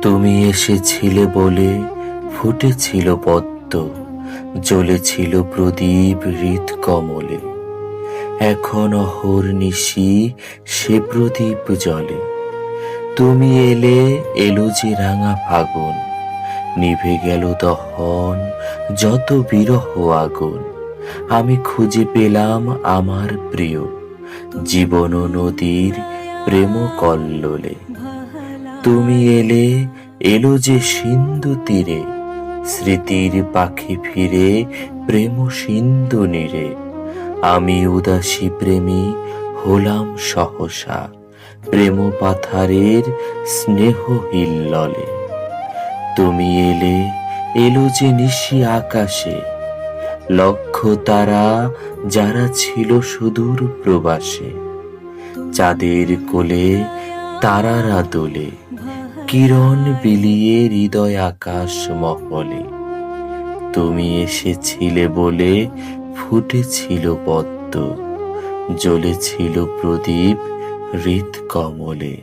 তুমি এসেছিলে বলে ফুটেছিল পদ্ম, জ্বলেছিল প্রদীপ হৃদ কমলে। এখন অহর্নিশি সে প্রদীপ জ্বলে। তুমি এলে, এলো যে রাঙা ফাগুন, নিভে গেল দহন যত বিরহ আগুন। আমি খুঁজে পেলাম আমার প্রিয়, জীবন নদীর প্রেম কল্লোলে। তুমি এলে, এলো যে সিন্ধু তীরে, স্মৃতির পাখি ফিরে প্রেম সিন্ধু নীরে। আমি উদাসী প্রেমী হলাম সহসা, প্রেম পাথারের স্নেহ হিল্ললে। তুমি এলে, এলো যে নিশি আকাশে, লক্ষ তারা যারা ছিল সুদূর প্রবাসে। চাঁদের কোলে তারারা দোলে, কিরণ বিলিয়ে হৃদয় আকাশ মহলে। তুমি এসেছিলে বলে ফুটেছিল পদ্ম, জ্বলেছিল প্রদীপ হৃদ কমলে।